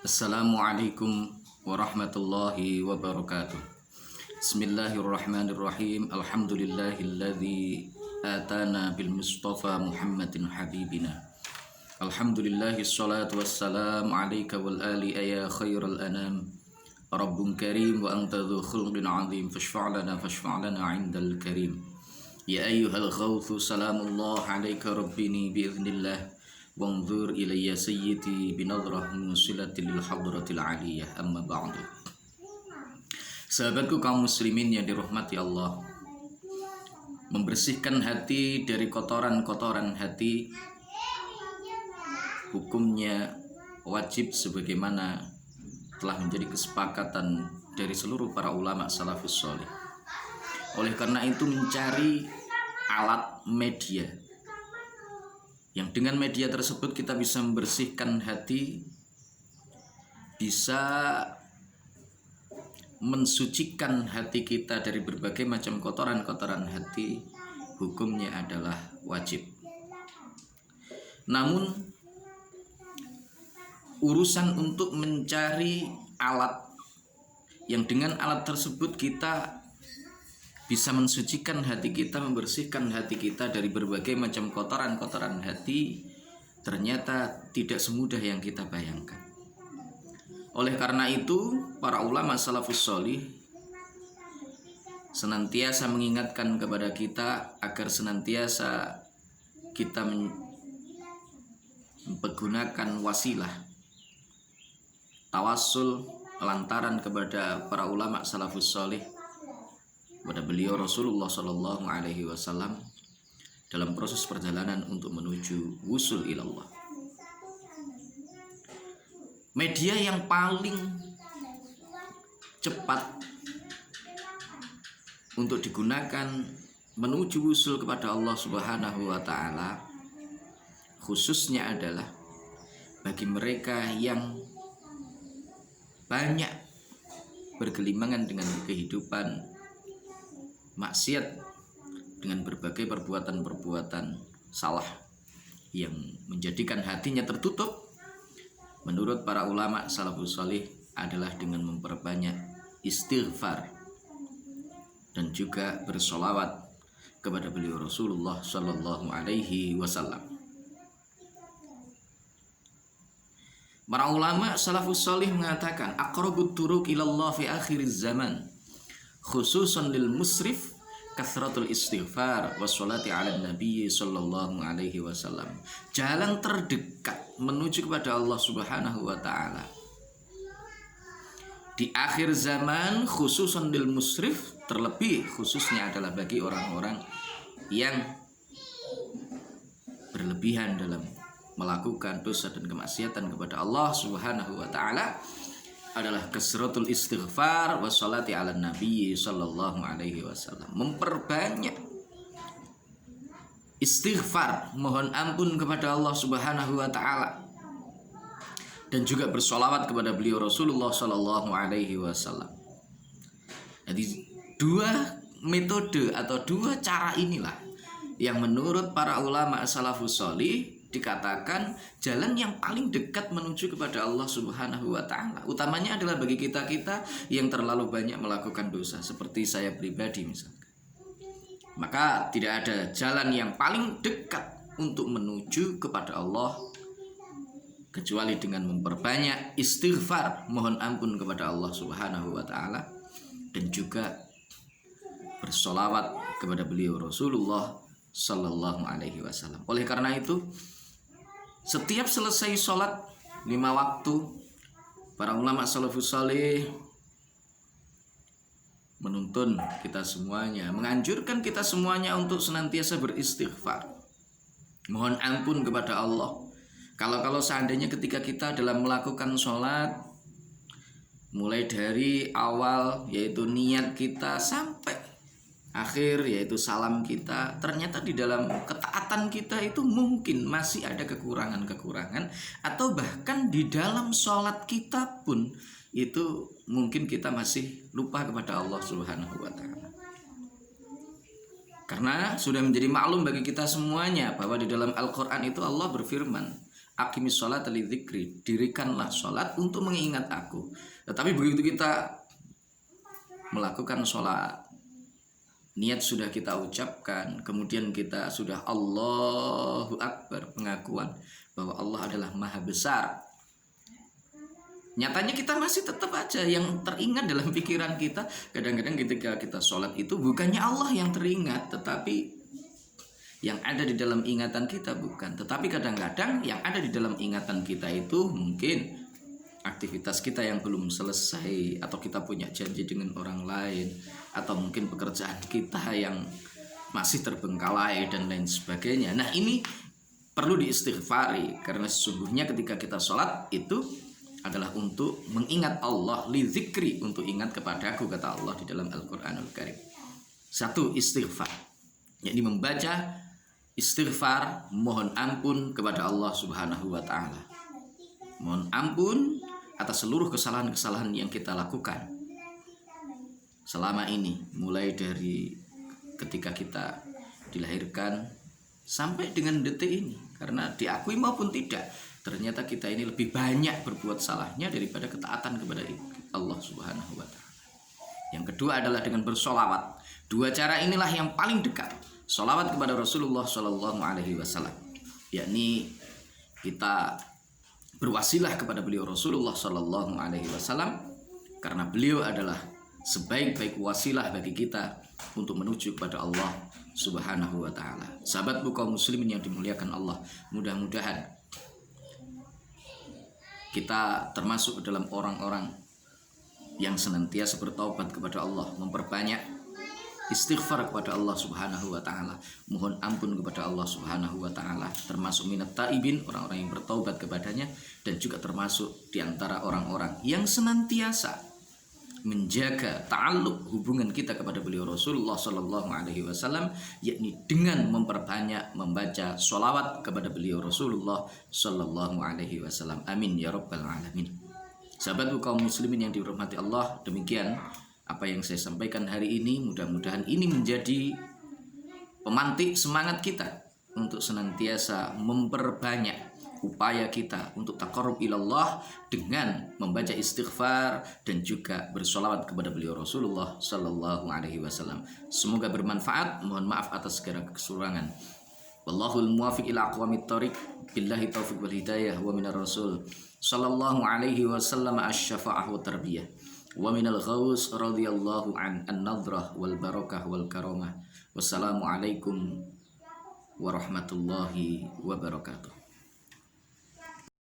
Assalamualaikum warahmatullahi wabarakatuh. Bismillahirrahmanirrahim. Alhamdulillahilladzi atana bil mustafa Muhammadin habibina. Alhamdulillahi salatu wassalam alaika wal ali ya khairal anam. Rabbun karim wa anta dhu khulqin azim fashfa'lana 'indal karim. Ya ayyuhal ghawthu salamullah alaika rabbini biiznillah. Wanzur ilayya sayyidi binadrah musilatil hadratil aliyah amma ba'du. Sahabatku kaum muslimin yang dirahmati Allah, membersihkan hati dari kotoran-kotoran hati hukumnya wajib sebagaimana telah menjadi kesepakatan dari seluruh para ulama salafus sholih. Oleh karena itu mencari alat media yang dengan media tersebut kita bisa membersihkan hati, bisa mensucikan hati kita dari berbagai macam kotoran-kotoran hati, hukumnya adalah wajib. Namun urusan untuk mencari alat yang dengan alat tersebut kita bisa mensucikan hati kita, membersihkan hati kita dari berbagai macam kotoran-kotoran hati, ternyata tidak semudah yang kita bayangkan. Oleh karena itu, para ulama salafus sholih senantiasa mengingatkan kepada kita agar senantiasa kita menggunakan wasilah tawassul lantaran kepada para ulama salafus sholih, pada beliau Rasulullah Shallallahu Alaihi Wasallam dalam proses perjalanan untuk menuju wusul ilallah. Media yang paling cepat untuk digunakan menuju wusul kepada Allah Subhanahu Wa Taala khususnya adalah bagi mereka yang banyak bergelimangan dengan kehidupan maksiat dengan berbagai perbuatan-perbuatan salah yang menjadikan hatinya tertutup. Menurut para ulama salafus sholih adalah dengan memperbanyak istighfar dan juga bersolawat kepada beliau Rasulullah Shallallahu Alaihi Wasallam. Para ulama salafus sholih mengatakan aqrabut turuq ilallah fi akhiriz zaman khususan lil musrif kasratul istighfar wassalati ala nabi sallallahu alaihi wasallam. Jalan terdekat menuju kepada Allah Subhanahu wa taala di akhir zaman khususan lil musrif, terlebih khususnya adalah bagi orang-orang yang berlebihan dalam melakukan dosa dan kemaksiatan kepada Allah Subhanahu wa taala, adalah kasratul istighfar wassalati ala nabi sallallahu alaihi wasallam. Memperbanyak istighfar, mohon ampun kepada Allah Subhanahu wa taala, dan juga bersolawat kepada beliau Rasulullah sallallahu alaihi wasallam. Jadi dua metode atau dua cara inilah yang menurut para ulama salafus sholih dikatakan jalan yang paling dekat menuju kepada Allah Subhanahu wa taala. Utamanya adalah bagi kita-kita yang terlalu banyak melakukan dosa seperti saya pribadi misalkan. Maka tidak ada jalan yang paling dekat untuk menuju kepada Allah kecuali dengan memperbanyak istighfar, mohon ampun kepada Allah Subhanahu wa taala, dan juga bersolawat kepada beliau Rasulullah Sallallahu Alaihi Wasallam. Oleh karena itu, setiap selesai sholat 5 waktu, para ulama salafus sholih menuntun kita semuanya, menganjurkan kita semuanya untuk senantiasa beristighfar, mohon ampun kepada Allah. Kalau seandainya ketika kita dalam melakukan sholat, mulai dari awal yaitu niat kita sampai akhir yaitu salam kita, ternyata di dalam ketaatan kita itu mungkin masih ada kekurangan-kekurangan, atau bahkan di dalam sholat kita pun itu mungkin kita masih lupa kepada Allah Subhanahu wa taala. Karena sudah menjadi maklum bagi kita semuanya bahwa di dalam Al-Quran itu Allah berfirman, Aqimis sholata lidzikri, dirikanlah sholat untuk mengingat aku. Tetapi begitu kita melakukan sholat, niat sudah kita ucapkan, kemudian kita sudah Allahu Akbar, pengakuan bahwa Allah adalah maha besar, nyatanya kita masih tetap aja yang teringat dalam pikiran kita. Kadang-kadang ketika kita sholat itu bukannya Allah yang teringat, tetapi yang ada di dalam ingatan kita bukan. Tetapi kadang-kadang yang ada di dalam ingatan kita itu mungkin aktivitas kita yang belum selesai, atau kita punya janji dengan orang lain, atau mungkin pekerjaan kita yang masih terbengkalai dan lain sebagainya. Nah, ini perlu diistighfari, karena sesungguhnya ketika kita sholat itu adalah untuk mengingat Allah, li dzikri, untuk ingat kepadaku, kata Allah di dalam Al-Qur'anul Karim. Satu, istighfar, yakni membaca istighfar, mohon ampun kepada Allah Subhanahu wa taala. Mohon ampun atas seluruh kesalahan-kesalahan yang kita lakukan selama ini, mulai dari ketika kita dilahirkan sampai dengan detik ini. Karena diakui maupun tidak, ternyata kita ini lebih banyak berbuat salahnya daripada ketaatan kepada Allah Subhanahu wa taala. Yang kedua adalah dengan bersolawat. Dua cara inilah yang paling dekat. Solawat kepada Rasulullah Shallallahu Alaihi Wasallam, yakni kita berwasilah kepada beliau Rasulullah Shallallahu Alaihi Wasallam, karena beliau adalah sebaik-baik wasilah bagi kita untuk menuju kepada Allah Subhanahu wa taala. Sahabatku kaum muslimin yang dimuliakan Allah, mudah-mudahan kita termasuk dalam orang-orang yang senantiasa bertaubat kepada Allah, memperbanyak istighfar kepada Allah Subhanahu wa taala, mohon ampun kepada Allah Subhanahu wa taala, termasuk minat taibin, orang-orang yang bertaubat kepadanya, dan juga termasuk di antara orang-orang yang senantiasa menjaga ta'alluq, hubungan kita kepada beliau Rasulullah Sallallahu Alaihi Wasallam, yakni dengan memperbanyak membaca sholawat kepada beliau Rasulullah Sallallahu Alaihi Wasallam. Amin ya rabbal alamin. Sahabatku kaum muslimin yang dirahmati Allah, demikian apa yang saya sampaikan hari ini. Mudah-mudahan ini menjadi pemantik semangat kita untuk senantiasa memperbanyak upaya kita untuk taqarrub ilallah dengan membaca istighfar dan juga bersolawat kepada beliau Rasulullah Sallallahu Alaihi Wasallam. Semoga bermanfaat. Mohon maaf atas segala kekurangan. Wallahul muwafiq ila aqwamit thoriq. Billahi taufiq wal hidayah. Wa minar rasul Sallallahu Alaihi Wasallam asy-syafa'ah wa tarbiyah. Wa minal ghaus radhiyallahu an-nadrah wal barakah wal karamah. Wassalamualaikum warahmatullahi wabarakatuh.